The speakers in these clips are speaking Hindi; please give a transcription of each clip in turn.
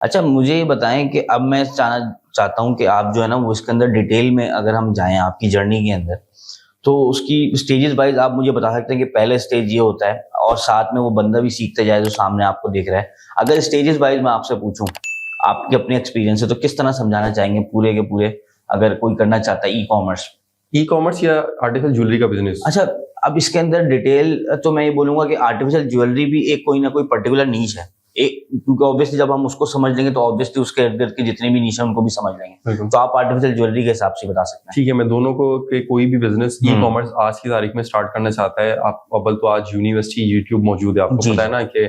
अच्छा, मुझे ये बताएँ कि अब मैं चाहता हूँ कि आप जो है ना वो इसके अंदर डिटेल में अगर हम जाएँ आपकी जर्नी के अंदर, तो उसकी स्टेजेस वाइज़ आप मुझे बता सकते हैं कि पहले स्टेज ये होता है और साथ में वो बंदा भी सीखते जाए जो सामने आपको दिख रहा है। अगर स्टेजेस वाइज़ मैं आपसे पूछूँ, आपके अपने एक्सपीरियंस से तो किस तरह समझाना चाहेंगे पूरे के पूरे अगर कोई करना चाहता है ई-कॉमर्स? ई-कॉमर्स या आर्टिफिशियल ज्वेलरी का बिजनेस? अच्छा, अब इसके अंदर डिटेल तो मैं ये बोलूँगा कि आर्टिफिशियल ज्वेलरी भी एक कोई ना कोई पर्टिकुलर नीश है। क्योंकि ऑब्वियसली जब हम उसको समझ लेंगे तो ऑब्वियसली उसके इर्द-गिर्द की जितनी भी नीश है उनको भी समझ लेंगे। बिल्कुल। तो आप आर्टिफिशियल ज्वेलरी के हिसाब से बता सकते हैं। ठीक है, मैं दोनों को के कोई भी बिजनेस ई-कॉमर्स आज की तारीख में स्टार्ट करना चाहता है, आप अव्वल तो आज यूनिवर्सिटी, यूट्यूब मौजूद है, आपको पता है ना कि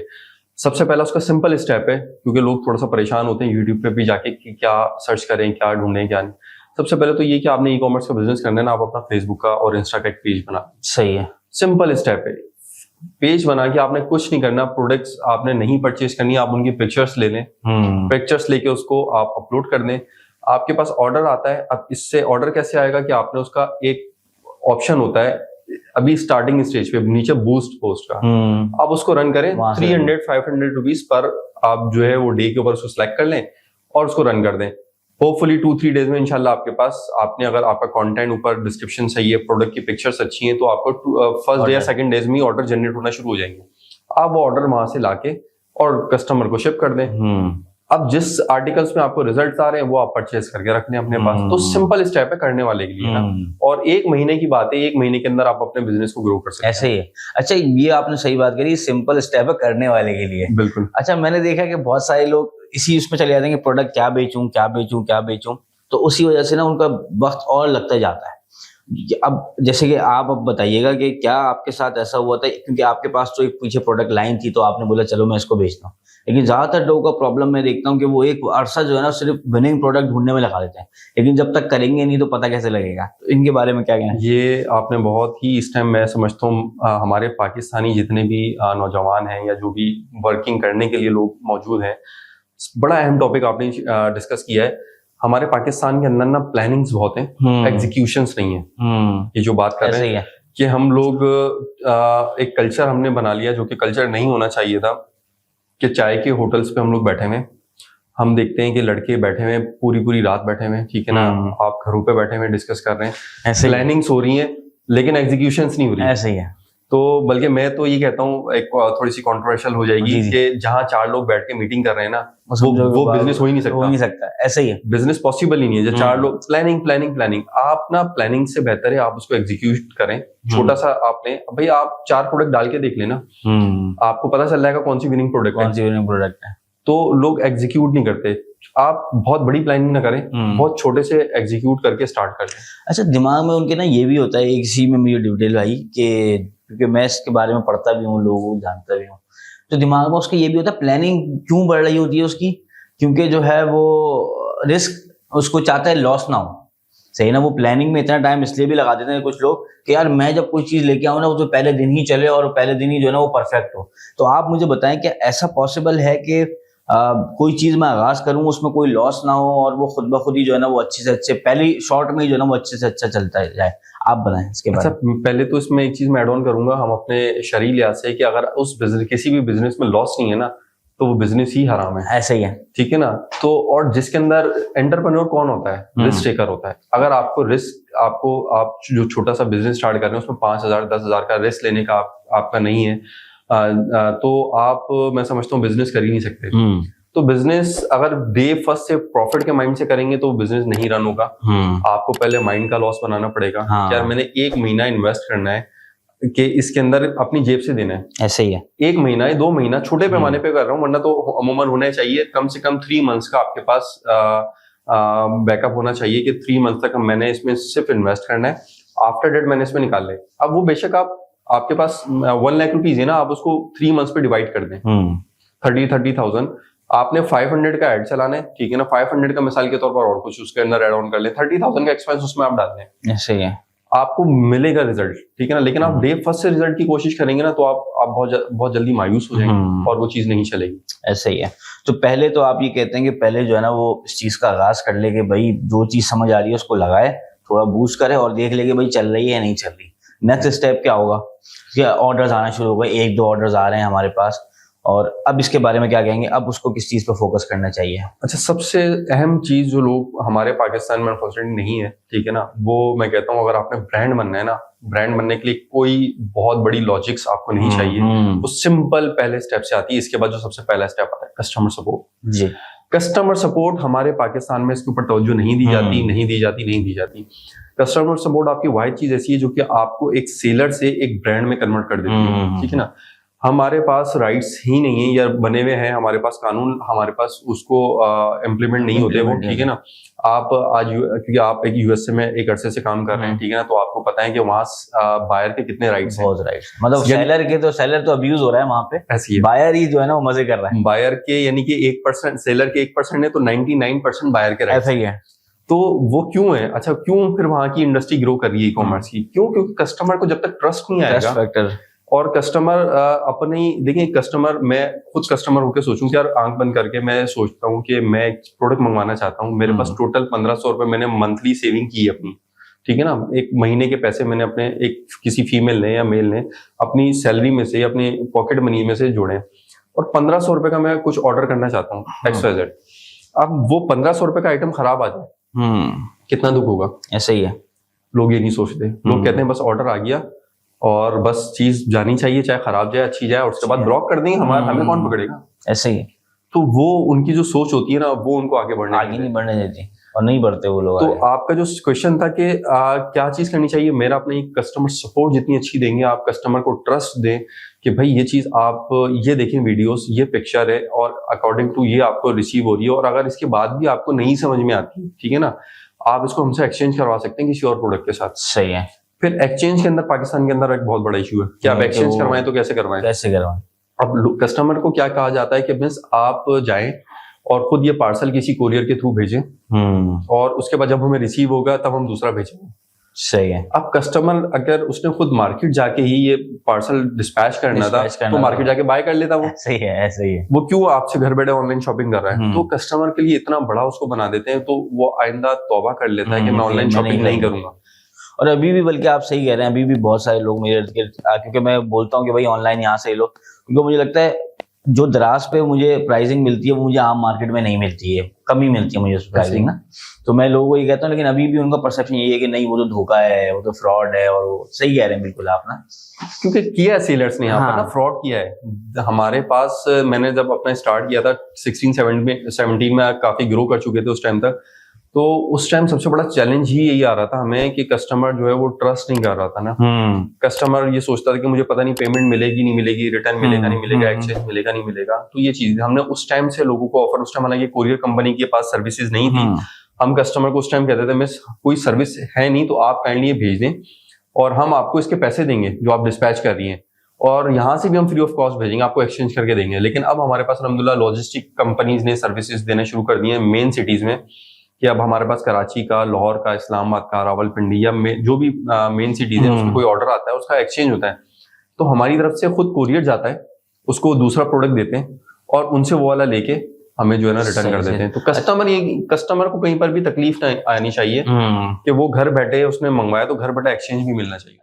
सबसे पहला उसका सिंपल स्टेप है, क्योंकि लोग थोड़ा सा परेशान होते हैं यूट्यूब पे भी जाके कि क्या सर्च करें, क्या ढूंढें, क्या नहीं। सबसे पहले तो ये कि आपने ई-कॉमर्स का बिजनेस करना है ना, आप अपना फेसबुक का और इंस्टा का एक पेज बना। सही है। सिंपल स्टेप है, पेज बना के आपने कुछ नहीं करना, प्रोडक्ट्स आपने नहीं परचेज करनी, आप उनकी पिक्चर्स ले लें, पिक्चर्स लेके उसको आप अपलोड कर दें। आपके पास ऑर्डर आता है, अब इससे ऑर्डर कैसे आएगा कि आपने उसका एक ऑप्शन होता है अभी स्टार्टिंग स्टेज पे नीचे बूस्ट पोस्ट का, आप उसको रन करें 300-500 रुपीज पर आप जो है वो डे के ऊपर उसको सिलेक्ट कर लें और उसको रन कर दें। होपफुली 2-3 डेज में इंशाल्लाह आपके पास, आपने अगर आपका कंटेंट ऊपर डिस्क्रिप्शन सही है, प्रोडक्ट की पिक्चर्स अच्छी हैं, तो आपको फर्स्ट डे या सेकंड डेज में ऑर्डर जनरेट होना शुरू हो जाएंगे। आप वो ऑर्डर वहां से लाके और कस्टमर को शिप कर दें। अब जिस आर्टिकल्स में आपको रिजल्ट्स आ रहे हैं वो आप परचेज करके रख लें अपने पास। तो सिंपल स्टेप है करने वाले के लिए ना, और 1 महीने की बात है, 1 महीने के अंदर आप अपने बिजनेस को ग्रो कर सकते हैं। ऐसे ही है। अच्छा, ये आपने सही बात करी, सिंपल स्टेप है करने वाले के लिए। बिल्कुल। अच्छा, मैंने देखा कि बहुत सारे लोग इसी उसमें चले जाते हैं कि प्रोडक्ट क्या बेचूं, तो उसी वजह से ना उनका वक्त और लगता जाता है। अब जैसे कि आप अब बताइएगा कि क्या आपके साथ ऐसा हुआ था, क्योंकि आपके पास तो एक पीछे प्रोडक्ट लाइन थी तो आपने बोला चलो मैं इसको बेचता हूँ, लेकिन ज्यादातर लोगों का प्रॉब्लम मैं देखता हूँ कि वो एक अरसा जो है ना सिर्फ विनिंग प्रोडक्ट ढूंढने में लगा देते हैं, लेकिन जब तक करेंगे नहीं तो पता कैसे लगेगा। तो इनके बारे में क्या कहना है? ये आपने बहुत ही, इस टाइम मैं समझता हूँ हमारे पाकिस्तानी जितने भी नौजवान हैं या जो भी वर्किंग करने के लिए लोग मौजूद हैं, बड़ा अहम टॉपिक आपने डिस्कस किया है। हमारे पाकिस्तान के अंदर ना प्लानिंग्स बहुत हैं, एग्जीक्यूशंस नहीं है। ये जो बात कर रहे हैं कि हम लोग एक कल्चर हमने बना लिया जो कि कल्चर नहीं होना चाहिए था, कि चाय के होटल्स पे हम लोग बैठे हुए, हम देखते हैं कि लड़के बैठे हुए पूरी रात बैठे हुए, ठीक है ना, आप घरों पे बैठे हुए डिस्कस कर रहे हैं, प्लानिंग्स हो रही हैं लेकिन एग्जीक्यूशंस नहीं हो रही। ऐसे ही है। तो बल्कि मैं तो ये कहता हूँ, एक थोड़ी सी कंट्रोवर्शियल हो जाएगी कि जहां 4 लोग बैठ के मीटिंग कर रहे हैं ना, वो बिजनेस हो ही नहीं सकता। ऐसे ही है, बिजनेस पॉसिबल ही नहीं है जब 4 लोग प्लानिंग। आप ना प्लानिंग से बेहतर है आप उसको एग्जीक्यूट करें। छोटा सा आपने भाई आप 4 प्रोडक्ट डाल के देख लेना, आपको पता चल जाएगा कौन सी विनिंग प्रोडक्ट है। तो लोग एग्जीक्यूट नहीं करते। आप बहुत बड़ी प्लानिंग ना करें, बहुत छोटे से एग्जीक्यूट करके स्टार्ट कर लें। अच्छा, दिमाग में उनके ना ये भी होता है, एक चीज में मुझे डिटेल आई कि क्योंकि मैं इसके बारे में पढ़ता भी हूँ, लोगों को जानता भी हूँ, तो दिमाग में उसका ये भी होता है प्लानिंग क्यों बढ़ रही होती है उसकी, क्योंकि जो है वो रिस्क उसको चाहता है लॉस ना हो। सही ना, वो प्लानिंग में इतना टाइम इसलिए भी लगा देते हैं कुछ लोग कि यार मैं जब कोई चीज लेके आऊँ ना वो तो पहले दिन ही चले और पहले दिन ही जो है ना वो परफेक्ट हो। तो आप मुझे बताएं क्या ऐसा पॉसिबल है कि कोई चीज मैं आगाज करूं उसमें कोई लॉस ना हो और वो खुद ब खुद ही जो है ना वो अच्छे से अच्छे पहली शॉर्ट में ही जो है ना वो अच्छे से अच्छा चलता जाए? आप बताएं इसके बारे में। पहले तो इसमें एक चीज मैं ऐड ऑन करूंगा, हम अपने शरीर लिहाज से, कि अगर उस बिजनेस किसी भी बिजनेस में लॉस नहीं है ना तो वो बिजनेस ही हराम है। ऐसा ही है, ठीक है ना। तो और जिसके अंदर एंटरप्रेन्योर कौन होता है? रिस्क टेकर होता है। अगर आपको रिस्क, आप जो छोटा सा बिजनेस स्टार्ट कर रहे हैं उसमें 5,000 10,000 का रिस्क लेने का आपका नहीं है, तो आप, मैं समझता हूँ, बिजनेस कर ही नहीं सकते। तो बिजनेस अगर डे फर्स्ट से प्रॉफिट के माइंड से करेंगे तो बिजनेस नहीं रन होगा। आपको पहले माइंड का लॉस बनाना पड़ेगा। यार मैंने 1 महीना इन्वेस्ट करना है कि इसके अंदर अपनी जेब से देना है। ऐसे ही है, 1 महीना है, 2 महीना छोटे पैमाने पे कर रहा हूँ, वरना तो अमूमन होना चाहिए कम से कम 3 मंथ्स का आपके पास बैकअप होना चाहिए कि 3 मंथ तक मैंने इसमें सिर्फ इन्वेस्ट करना है, आफ्टर डेट मैंने इसमें निकाल ले। अब वो बेशक आपके पास 1 लाख रुपीज है ना, आप उसको 3 मंथ्स पे डिवाइड कर दें, 30,000। आपने 500 का एड चलाना है, ठीक है ना, 500 का मिसाल के तौर पर और कुछ उसके अंदर एड ऑन कर ले, 30,000 का एक्सपेंस उसमें आप डाल दें। ऐसे ही है, आपको मिलेगा रिजल्ट, ठीक है ना। लेकिन आप डे फर्स्ट से रिजल्ट की कोशिश करेंगे ना तो आप बहुत जल्दी मायूस हो जाएंगे और वो चीज नहीं चलेगी। ऐसे ही है। तो पहले तो आप ये कहते हैं कि पहले जो है ना वो इस चीज का आगाज कर ले कि भाई जो चीज समझ आ रही है उसको लगाए, थोड़ा बूस्ट करे और देख ले कि भाई चल रही है या नहीं चल रही। नेक्स्ट स्टेप क्या होगा? ऑर्डर्स आना शुरू हो गए, 1-2 ऑर्डर्स आ रहे हैं हमारे पास, और अब इसके बारे में क्या कहेंगे, अब उसको किस चीज पर फोकस करना चाहिए? अच्छा, सबसे अहम चीज जो लोग हमारे पाकिस्तान में अनफॉर्चुनेटली नहीं है, ठीक है ना, वो मैं कहता हूँ, अगर आपने ब्रांड बनना है ना, ब्रांड बनने के लिए कोई बहुत बड़ी लॉजिक्स आपको नहीं चाहिए। वो सिंपल पहले स्टेप से आती है। इसके बाद जो सबसे पहला स्टेप आता है, कस्टमर सपोर्ट। जी, कस्टमर सपोर्ट हमारे पाकिस्तान में इसके ऊपर तवज्जो नहीं दी जाती। कस्टमर सपोर्ट आपकी वाहिद चीज ऐसी है जो कि आपको एक सेलर से एक ब्रांड में कन्वर्ट कर देती है, ठीक है ना। हमारे पास राइट्स ही नहीं है या बने हुए हैं, हमारे पास कानून, हमारे पास उसको इम्प्लीमेंट नहीं होते वो, ठीक है ना। आप आज क्योंकि आप एक यूएसए में एक अरसे से काम कर रहे हैं, ठीक है ना, तो आपको पता है कि वहाँ बायर के कितने राइट्स हैं। बहुत राइट्स, मतलब सेलर तो अब्यूज हो रहा है वहाँ पे, ऐसी है। बायर ही जो है ना वो मजे कर रहा है। बायर के यानी कि 1%, सेलर के 1% है तो 99% बायर के राइट्स। ऐसा ही है। तो वो क्यों है? अच्छा, क्यों फिर वहां की इंडस्ट्री ग्रो कर रही है ई-कॉमर्स की? क्यों? क्योंकि कस्टमर को जब तक ट्रस्ट नहीं आएगा, और कस्टमर अपने, देखिए कस्टमर, मैं खुद कस्टमर होकर सोचूं कि यार आंख बंद करके मैं सोचता हूँ कि मैं एक प्रोडक्ट मंगवाना चाहता हूँ, मेरे पास टोटल 1500 रुपए मैंने मंथली सेविंग की है अपनी, ठीक है ना, एक महीने के पैसे मैंने अपने एक किसी फीमेल ने या मेल ने अपनी सैलरी में से, अपनी पॉकेट मनी में से जोड़े, और 1500 रुपए का मैं कुछ ऑर्डर करना चाहता हूँ XYZ। अब वो 1500 रुपए का आइटम खराब आ जाए, कितना दुख होगा? ऐसे ही है। लोग ये नहीं सोचते, लोग कहते हैं बस ऑर्डर आ गया और बस चीज जानी चाहिए, चाहे खराब जाए अच्छी जाए, और उसके बाद ब्लॉक कर देंगे, हमें कौन पकड़ेगा? ऐसे ही। तो वो उनकी जो सोच होती है ना, वो उनको आगे नहीं बढ़ने देती, और नहीं बढ़ते वो लोग। तो आपका जो क्वेश्चन था कि क्या चीज करनी चाहिए, मेरा अपनी कस्टमर सपोर्ट जितनी अच्छी देंगे, आप कस्टमर को ट्रस्ट दें कि भाई ये चीज आप ये देखें वीडियोस, ये पिक्चर है और अकॉर्डिंग टू ये आपको रिसीव हो रही है, और अगर इसके बाद भी आपको नहीं समझ में आती, ठीक है ना, आप इसको हमसे एक्सचेंज करवा सकते हैं किसी और प्रोडक्ट के साथ। सही है। फिर एक्सचेंज के अंदर पाकिस्तान के अंदर एक बहुत बड़ा इशू है कि आप एक्सचेंज करवाएं तो कैसे करवाएं? अब कस्टमर को क्या कहा जाता है कि बस आप जाएं और खुद ये पार्सल किसी कोरियर के थ्रू भेजें, और उसके बाद जब हमें रिसीव होगा तब हम दूसरा भेजेंगे। सही है। अब कस्टमर अगर उसने खुद मार्केट जाके ही ये पार्सल डिस्पैच करना था तो मार्केट जाके बाय कर लेता वो। सही है, ऐसे ही है। वो क्यों आपसे घर बैठे ऑनलाइन शॉपिंग कर रहा है? तो कस्टमर के लिए इतना बड़ा उसको बना देते हैं, तो वो आइंदा तौबा कर लेता है कि मैं ऑनलाइन शॉपिंग नहीं करूंगा। और अभी भी, बल्कि आप सही कह रहे हैं, अभी भी बहुत सारे लोग मेरे क्योंकि मैं बोलता हूँ कि भाई ऑनलाइन यहाँ से लो, क्योंकि मुझे लगता है जो दराज पे मुझे प्राइसिंग मिलती है वो मुझे आम मार्केट में नहीं मिलती है, कम ही मिलती है मुझे उस प्राइसिंग ना। तो मैं लोगों को ये कहता हूँ, लेकिन अभी भी उनका परसेप्शन यही है कि नहीं वो तो धोखा है, वो तो फ्रॉड है। और वो सही कह रहे हैं बिल्कुल आप ना, क्योंकि किया है सेलर्स ने यहाँ पर ना, फ्रॉड किया है। हमारे पास, मैंने जब अपना स्टार्ट किया था 16-17 में काफी ग्रो कर चुके थे उस टाइम तक, तो उस टाइम सबसे बड़ा चैलेंज ही यही आ रहा था हमें कि कस्टमर जो है वो ट्रस्ट नहीं कर रहा था ना। कस्टमर ये सोचता था कि मुझे पता नहीं पेमेंट मिलेगी नहीं मिलेगी, रिटर्न मिलेगा नहीं मिलेगा, एक्सचेंज मिलेगा नहीं मिलेगा। तो ये चीज हमने उस टाइम से लोगों को ऑफर, उस टाइम हालांकि कोरियर कंपनी के पास सर्विसेज नहीं थी, हम कस्टमर को उस टाइम कहते थे मिस कोई सर्विस है नहीं तो आप काइंडली ये भेज दें और हम आपको इसके पैसे देंगे जो आप डिस्पैच कर रही हैं, और यहाँ से भी हम फ्री ऑफ कॉस्ट भेजेंगे, आपको एक्सचेंज करके देंगे। लेकिन अब हमारे पास अल्हम्दुलिल्लाह लॉजिस्टिक कंपनीज ने सर्विसेज देना शुरू कर दिए हैं मेन सिटीज में, कि अब हमारे पास कराची का, लाहौर का, इस्लामाबाद का, रावलपिंडी या जो भी मेन सिटीज है उसमें कोई ऑर्डर आता है उसका एक्सचेंज होता है, तो हमारी तरफ से खुद कोरियर जाता है, उसको दूसरा प्रोडक्ट देते हैं और उनसे वो वाला लेके हमें जो है ना रिटर्न कर देते हैं। तो कस्टमर को कहीं पर भी तकलीफ ना आनी चाहिए कि वो घर बैठे उसने मंगवाया तो घर बैठे एक्सचेंज भी मिलना चाहिए।